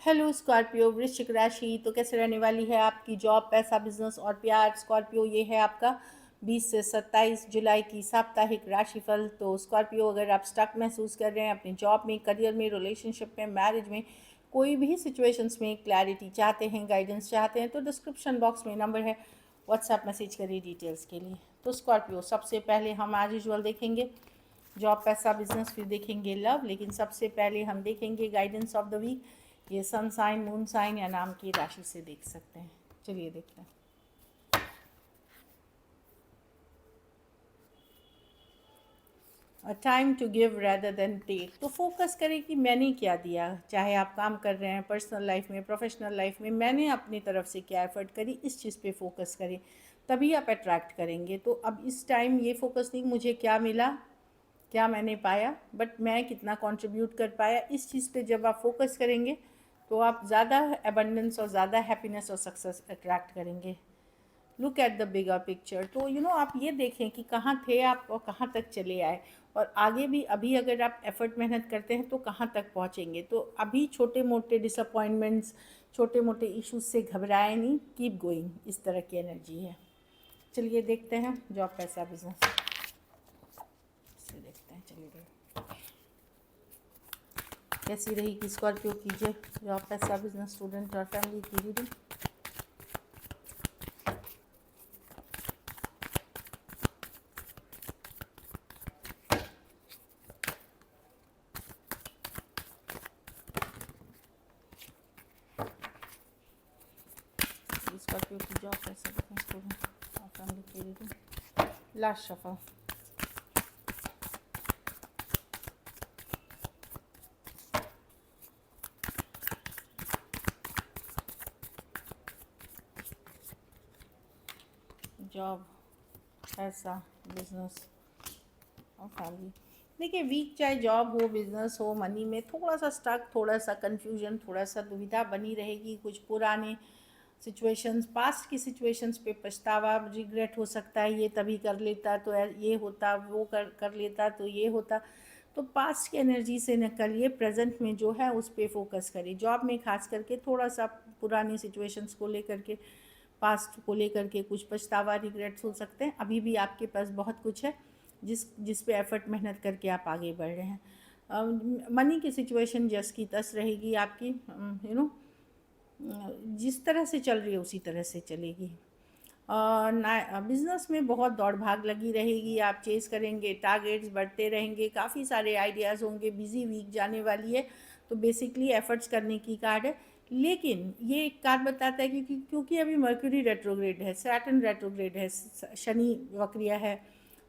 Hello Scorpio, वृश्चिक राशि। तो कैसे रहने वाली है आपकी जॉब, पैसा, बिजनेस और प्यार। स्कॉर्पियो, ये है आपका 20 से 27 जुलाई की साप्ताहिक राशिफल। तो स्कॉर्पियो, अगर आप स्टक महसूस कर रहे हैं अपनी जॉब में, करियर में, रिलेशनशिप में, मैरिज में, कोई भी सिचुएशंस में क्लैरिटी चाहते हैं, गाइडेंस चाहते हैं, तो डिस्क्रिप्शन बॉक्स में नंबर है, व्हाट्सएप मैसेज करिए डिटेल्स के लिए। तो स्कॉर्पियो, सबसे पहले हम आज यूजुअल देखेंगे जॉब, पैसा, बिजनेस, फिर देखेंगे लव, लेकिन सबसे पहले हम देखेंगे गाइडेंस ऑफ द वीक। ये सन साइन, मून साइन या नाम की राशि से देख सकते हैं। चलिए देखते हैं। Time to give rather than take. तो फोकस करें कि मैंने क्या दिया, चाहे आप काम कर रहे हैं पर्सनल लाइफ में, प्रोफेशनल लाइफ में, मैंने अपनी तरफ से क्या एफर्ट करी, इस चीज़ पे फोकस करें, तभी आप अट्रैक्ट करेंगे। तो अब इस टाइम ये फोकस नहीं मुझे क्या मिला, क्या मैंने पाया, बट मैं कितना कंट्रीब्यूट कर पाया, इस चीज़ पे जब आप फोकस करेंगे तो आप ज़्यादा एबंडेंस और ज़्यादा हैप्पीनेस और सक्सेस अट्रैक्ट करेंगे। Look at the bigger picture. तो आप ये देखें कि कहाँ थे आप और कहाँ तक चले आए, और आगे भी अभी अगर आप एफर्ट मेहनत करते हैं तो कहाँ तक पहुँचेंगे। तो अभी छोटे मोटे डिसअपॉइंटमेंट्स, छोटे मोटे इश्यूज से घबराए नहीं, कीप गोइंग, इस तरह की एनर्जी है। चलिए देखते हैं जॉब, पैसा, बिजनेस से देखते हैं। चलिए कैसी रहेगी स्कॉर्पियो की जॉब, पैसा, बिजनेस, स्टूडेंट और फैमिली की रीडिंग। स्कॉर्पियो की जॉब, पैसा, बिजनेस, स्टूडेंट और फैमिली की रीडिंग। Last shuffle. जॉब, पैसा, बिजनेस और फैमिली। देखिए, वीक चाहे जॉब हो, बिजनेस हो, मनी में थोड़ा सा स्टक, थोड़ा सा कन्फ्यूजन, थोड़ा सा दुविधा बनी रहेगी। कुछ पुराने सिचुएशंस, पास्ट की सिचुएशंस पे पछतावा, रिग्रेट हो सकता है, ये तभी कर लेता तो ये होता, वो कर लेता तो ये होता। तो पास्ट की एनर्जी से निकलिए, प्रेजेंट में जो है उस पर फोकस करिए। जॉब में खास करके थोड़ा सा पुरानी सिचुएशंस को लेकर के, पास्ट को लेकर के कुछ पछतावा, रिग्रेट्स हो सकते हैं। अभी भी आपके पास बहुत कुछ है जिस पे एफर्ट, मेहनत करके आप आगे बढ़ रहे हैं। मनी की सिचुएशन जस की तस रहेगी आपकी, जिस तरह से चल रही है उसी तरह से चलेगी। बिज़नेस में बहुत दौड़ भाग लगी रहेगी, आप चेज़ करेंगे, टारगेट्स बढ़ते रहेंगे, काफ़ी सारे आइडियाज़ होंगे, बिज़ी वीक जाने वाली है। तो बेसिकली एफर्ट्स करने की कार्ड है। लेकिन ये एक कार्ड बताता है क्योंकि अभी मर्क्यूरी रेट्रोग्रेड है, सैटर्न रेट्रोग्रेड है, शनि वक्रिय है,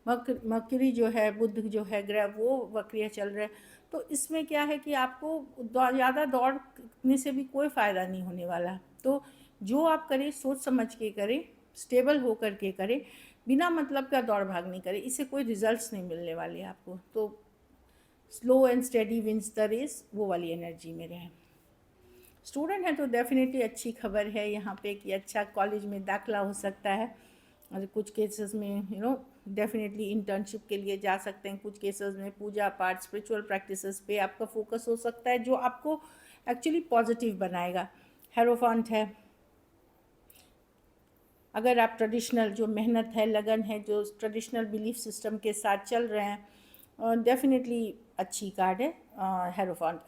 मर्क्यूरी जो है, बुध जो है ग्रह, वो वक्रिय चल रहा है। तो इसमें क्या है कि आपको ज़्यादा दौड़ने से भी कोई फ़ायदा नहीं होने वाला। तो जो आप करें सोच समझ के करें, स्टेबल हो कर के करें, बिना मतलब का दौड़ भाग नहीं करें, इससे कोई रिजल्ट्स नहीं मिलने वाले आपको। तो slow and steady wins the race, वो वाली एनर्जी में रहें। स्टूडेंट हैं तो डेफिनेटली अच्छी खबर है यहाँ पे कि अच्छा कॉलेज में दाखिला हो सकता है, और कुछ केसेस में डेफिनेटली इंटर्नशिप के लिए जा सकते हैं। कुछ केसेस में पूजा पाठ, स्पिरिचुअल प्रैक्टिसेस पे आपका फोकस हो सकता है, जो आपको एक्चुअली पॉजिटिव बनाएगा। हेरोफांट है। अगर आप ट्रेडिशनल जो मेहनत है, लगन है, जो ट्रेडिशनल बिलीफ सिस्टम के साथ चल रहे हैं, डेफिनेटली अच्छी कार्ड है। हेरोफांट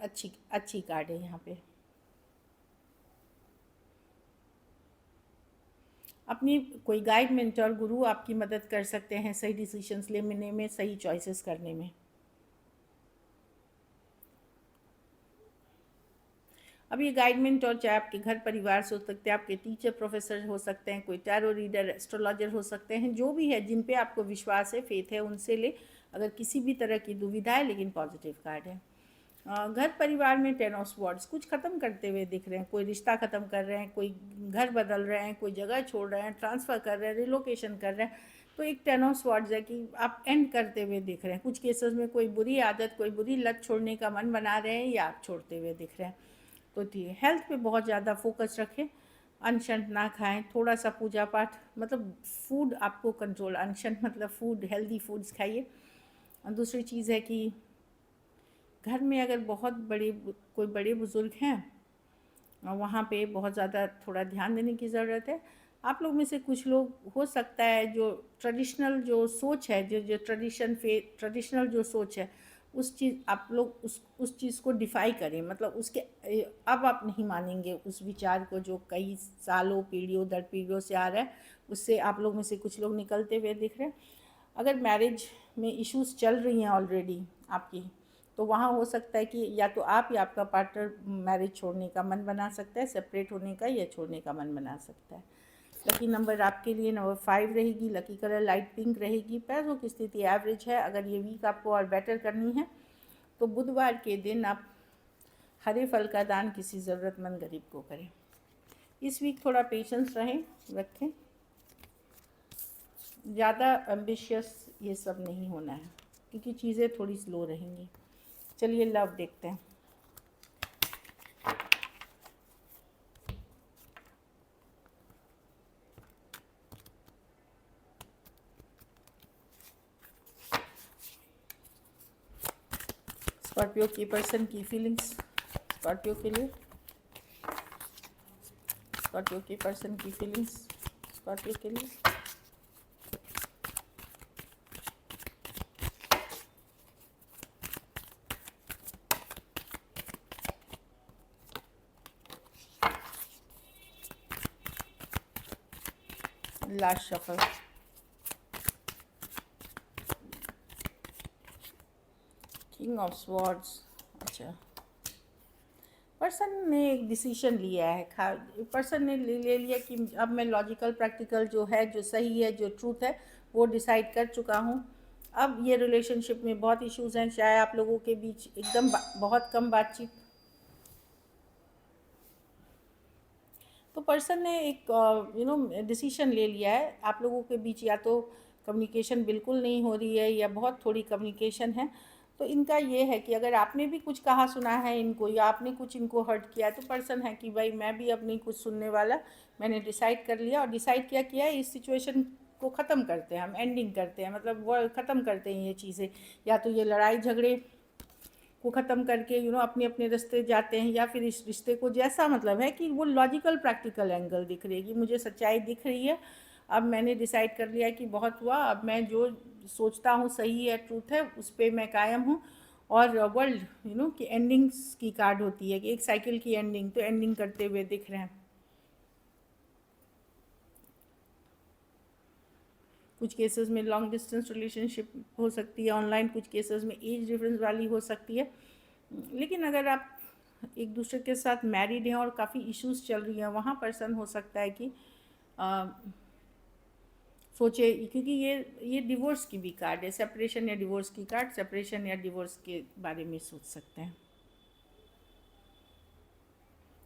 अच्छी कार्ड है यहाँ पे। अपनी कोई गाइड, मेंटर, गुरु आपकी मदद कर सकते हैं सही डिसीजंस लेने में, सही चॉइसेस करने में। अब ये गाइड, मेंटर चाहे आपके घर परिवार से हो सकते हैं, आपके टीचर प्रोफेसर हो सकते हैं, कोई टैरो रीडर, एस्ट्रोलॉजर हो सकते हैं, जो भी है जिन पे आपको विश्वास है, फेथ है, उनसे ले अगर किसी भी तरह की दुविधा है। लेकिन पॉजिटिव कार्ड है। घर परिवार में 10 ऑफ स्वॉर्ड्स, कुछ ख़त्म करते हुए दिख रहे हैं, कोई रिश्ता ख़त्म कर रहे हैं, कोई घर बदल रहे हैं, कोई जगह छोड़ रहे हैं, ट्रांसफ़र कर रहे हैं, रिलोकेशन कर रहे हैं। तो एक 10 ऑफ स्वॉर्ड्स है कि आप एंड करते हुए दिख रहे हैं। कुछ केसेस में कोई बुरी आदत, कोई बुरी लत छोड़ने का मन बना रहे हैं, या आप छोड़ते हुए दिख रहे हैं। तो ठीक है, हेल्थ पे बहुत ज़्यादा फोकस रखें, अनशन ना खाएं, थोड़ा सा पूजा पाठ, मतलब फूड आपको कंट्रोल, अनशन मतलब फूड, हेल्दी फूड्स खाइए। और दूसरी चीज़ है कि घर में अगर बहुत बड़े कोई बड़े बुज़ुर्ग हैं वहाँ पे बहुत ज़्यादा थोड़ा ध्यान देने की ज़रूरत है। आप लोग में से कुछ लोग हो सकता है जो ट्रेडिशनल जो सोच है, जो जो ट्रेडिशनल जो सोच है, उस चीज़ आप लोग उस चीज़ को डिफाई करें, मतलब उसके अब आप नहीं मानेंगे उस विचार को जो कई सालों पीढ़ियों दर पीढ़ियों से आ रहा है, उससे आप लोग में से कुछ लोग निकलते हुए दिख रहे हैं। अगर मैरिज में इश्यूज चल रही हैं ऑलरेडी आपकी, तो वहाँ हो सकता है कि या तो आप या आपका पार्टनर मैरिज छोड़ने का मन बना सकता है, सेपरेट होने का या छोड़ने का मन बना सकता है। लकी नंबर आपके लिए नंबर 5 रहेगी। लकी कलर लाइट पिंक रहेगी। पैसों की स्थिति एवरेज है। अगर ये वीक आपको और बेटर करनी है तो बुधवार के दिन आप हरे फल का दान किसी ज़रूरतमंद गरीब को करें। इस वीक थोड़ा पेशेंस रखें, ज़्यादा एम्बिशियस ये सब नहीं होना है क्योंकि चीज़ें थोड़ी स्लो रहेंगी। चलिए लव देखते हैं। स्कॉर्पियो की पर्सन की फीलिंग्स स्कॉर्पियो के लिए, स्कॉर्पियो की पर्सन की फीलिंग्स स्कॉर्पियो के लिए। Last shuffle, king of swords. अच्छा, पर्सन ने एक डिसीजन लिया है, पर्सन ने ले लिया कि अब मैं लॉजिकल प्रैक्टिकल जो है, जो सही है, जो ट्रूथ है, वो डिसाइड कर चुका हूँ। अब ये रिलेशनशिप में बहुत इश्यूज हैं, चाहे आप लोगों के बीच एकदम बहुत कम बातचीत, तो पर्सन ने एक डिसीजन ले लिया है। आप लोगों के बीच या तो कम्युनिकेशन बिल्कुल नहीं हो रही है या बहुत थोड़ी कम्युनिकेशन है। तो इनका ये है कि अगर आपने भी कुछ कहा सुना है इनको या आपने कुछ इनको हर्ट किया, तो पर्सन है कि भाई मैं भी अब नहीं कुछ सुनने वाला, मैंने डिसाइड कर लिया। और डिसाइड क्या किया है, इस सिचुएशन को ख़त्म करते हैं, हम एंडिंग करते हैं, मतलब वो ख़त्म करते हैं ये चीज़ें, या तो ये लड़ाई झगड़े को ख़त्म करके अपने अपने रास्ते जाते हैं, या फिर इस रिश्ते को जैसा मतलब है कि वो लॉजिकल प्रैक्टिकल एंगल दिख रही है कि मुझे सच्चाई दिख रही है। अब मैंने डिसाइड कर लिया कि बहुत हुआ, अब मैं जो सोचता हूँ सही है, ट्रूथ है, उस पर मैं कायम हूँ। और वर्ल्ड कि एंडिंग्स की कार्ड होती है कि एक साइकिल की एंडिंग, तो एंडिंग करते हुए दिख रहे हैं। कुछ केसेस में लॉन्ग डिस्टेंस रिलेशनशिप हो सकती है ऑनलाइन, कुछ केसेस में एज डिफरेंस वाली हो सकती है। लेकिन अगर आप एक दूसरे के साथ मैरिड हैं और काफ़ी इश्यूज चल रही हैं, वहाँ पर्सन हो सकता है कि सोचे, क्योंकि ये डिवोर्स की भी कार्ड है, सेपरेशन या डिवोर्स की कार्ड, सेपरेशन या डिवोर्स के बारे में सोच सकते हैं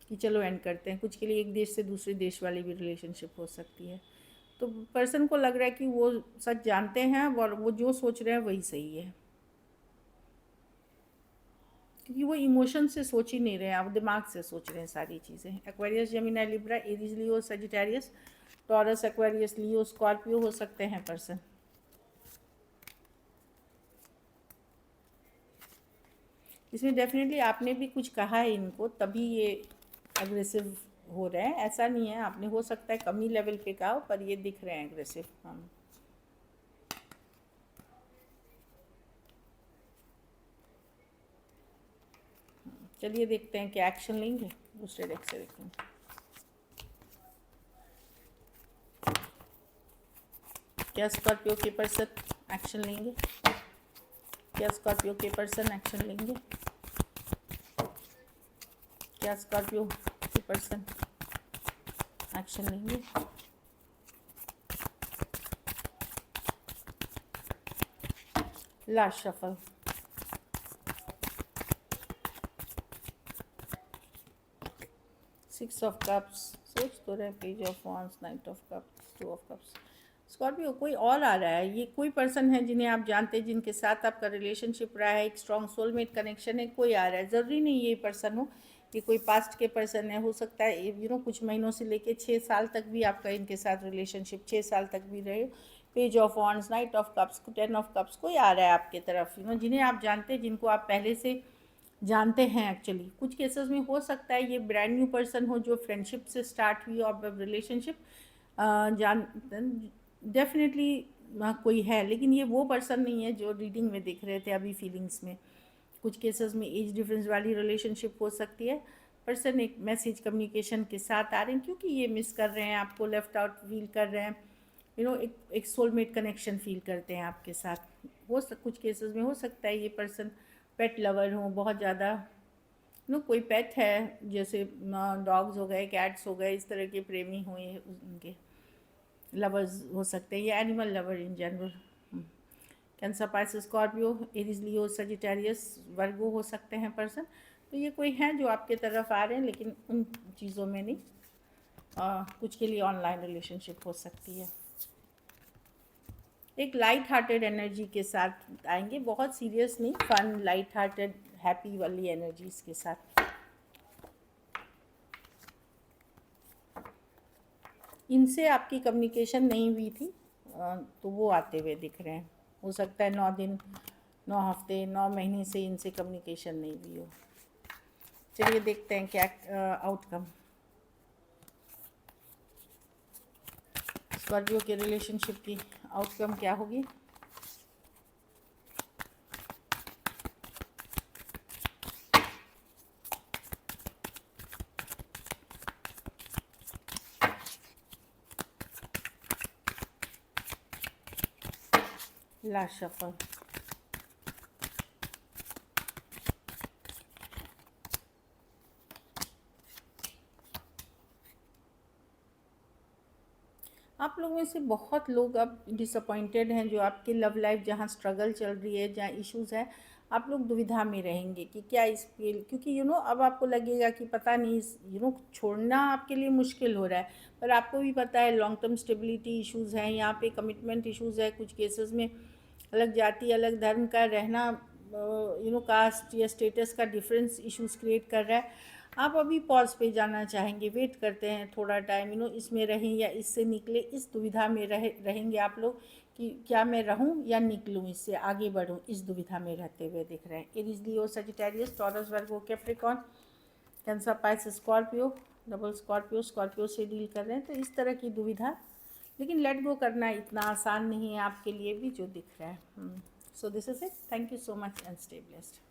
कि चलो एंड करते हैं। कुछ के लिए एक देश से दूसरे देश वाली भी रिलेशनशिप हो सकती है। तो पर्सन को लग रहा है कि वो सच जानते हैं और वो जो सोच रहे हैं वही सही है, क्योंकि वो इमोशन से सोच ही नहीं रहे हैं, आप दिमाग से सोच रहे हैं सारी चीज़ें। Aquarius, Gemini, Libra, Aries, Leo, Sagittarius, taurus, Aquarius, लियो, स्कॉर्पियो हो सकते हैं पर्सन। इसमें डेफिनेटली आपने भी कुछ कहा है इनको, तभी ये अग्रेसिव हो रहे हैं। ऐसा नहीं है, आपने हो सकता है कमी लेवल पे कहा हो, पर ये दिख रहे हैं एग्रेसिव। हम चलिए देखते हैं क्या एक्शन लेंगे। दूसरे डेक से देखते हैं क्या स्कॉर्पियो के पर्सन एक्शन लेंगे, क्या स्कॉर्पियो के पर्सन एक्शन लेंगे, क्या स्कॉर्पियो के पर्सन एक्शन लेंगे। Last shuffle, six of cups, सोच तो रहे, page of wands, night of cups, two of cups. Scorpio कोई और आ रहा है, ये कोई पर्सन है जिन्हें आप जानते हैं, जिनके साथ आपका रिलेशनशिप रहा है, एक स्ट्रॉन्ग सोलमेट कनेक्शन है, कोई आ रहा है। ज़रूरी नहीं ये पर्सन हो, ये कोई पास्ट के पर्सन है, हो सकता है कुछ महीनों से लेके 6 साल तक भी आपका इनके साथ रिलेशनशिप 6 साल तक भी रहे। Page of wands, night of cups, 10 of cups, कोई आ रहा है आपके तरफ जिन्हें आप जानते हैं, जिनको आप पहले से जानते हैं एक्चुअली। कुछ केसेस में हो सकता है ये ब्रांड न्यू पर्सन हो जो फ्रेंडशिप से स्टार्ट हुई और रिलेशनशिप जान डेफिनेटली कोई है, लेकिन ये वो पर्सन नहीं है जो रीडिंग में दिख रहे थे अभी फीलिंग्स में। कुछ केसेस में एज डिफरेंस वाली रिलेशनशिप हो सकती है। पर्सन एक मैसेज कम्युनिकेशन के साथ आ रहे हैं क्योंकि ये मिस कर रहे हैं, आपको लेफ्ट आउट फील कर रहे हैं, एक सोलमेट कनेक्शन फील करते हैं आपके साथ। कुछ केसेस में हो सकता है ये पर्सन पेट लवर हो बहुत ज़्यादा, कोई पेट है, जैसे डॉग्स हो गए, कैट्स हो गए, इस तरह के प्रेमी हुए उनके लवर्स हो सकते हैं, या animal lover in general. Cancer, Pisces, Scorpio, Aries, Leo, Sagittarius, Virgo हो सकते हैं पर्सन। तो ये कोई हैं जो आपके तरफ आ रहे हैं, लेकिन उन चीज़ों में नहीं। कुछ के लिए ऑनलाइन रिलेशनशिप हो सकती है। एक लाइट हार्टेड एनर्जी के साथ आएंगे, बहुत सीरियस नहीं, फन, लाइट हार्टेड, हैप्पी वाली एनर्जीज के साथ। इनसे आपकी कम्युनिकेशन नहीं हुई थी, तो वो आते हुए दिख रहे हैं। हो सकता है 9 दिन, 9 हफ्ते, 9 महीने से इनसे कम्युनिकेशन नहीं हुई हो। चलिए देखते हैं क्या आउटकम। स्कॉर्पियो के रिलेशनशिप की आउटकम क्या होगी? Last shuffle. आप लोगों में से बहुत लोग अब डिसअपॉइंटेड हैं, जो आपकी लव लाइफ जहाँ स्ट्रगल चल रही है, जहाँ इश्यूज़ है, आप लोग दुविधा में रहेंगे कि क्या इस पे, क्योंकि अब आपको लगेगा कि पता नहीं, छोड़ना आपके लिए मुश्किल हो रहा है, पर आपको भी पता है लॉन्ग टर्म स्टेबिलिटी इश्यूज़ हैं यहाँ पे, कमिटमेंट इश्यूज़ है, कुछ केसेस में अलग जाति, अलग धर्म का रहना, कास्ट या स्टेटस का डिफरेंस इश्यूज़ क्रिएट कर रहा है। आप अभी पॉज पे जाना चाहेंगे, वेट करते हैं थोड़ा टाइम, इसमें रहें या इससे निकले, इस दुविधा में रहेंगे आप लोग कि क्या मैं रहूं या निकलूं, इससे आगे बढ़ूं, इस दुविधा में रहते हुए दिख रहे हैं। Aries, Leo, Sagittarius, Taurus, Virgo, Capricorn, Cancer, Pisces, Scorpio, double Scorpio, Scorpio से डील कर रहे हैं। तो इस तरह की दुविधा, लेकिन लेट गो करना इतना आसान नहीं है आपके लिए भी जो दिख रहा है। So this is it. Thank you so much and stay blessed.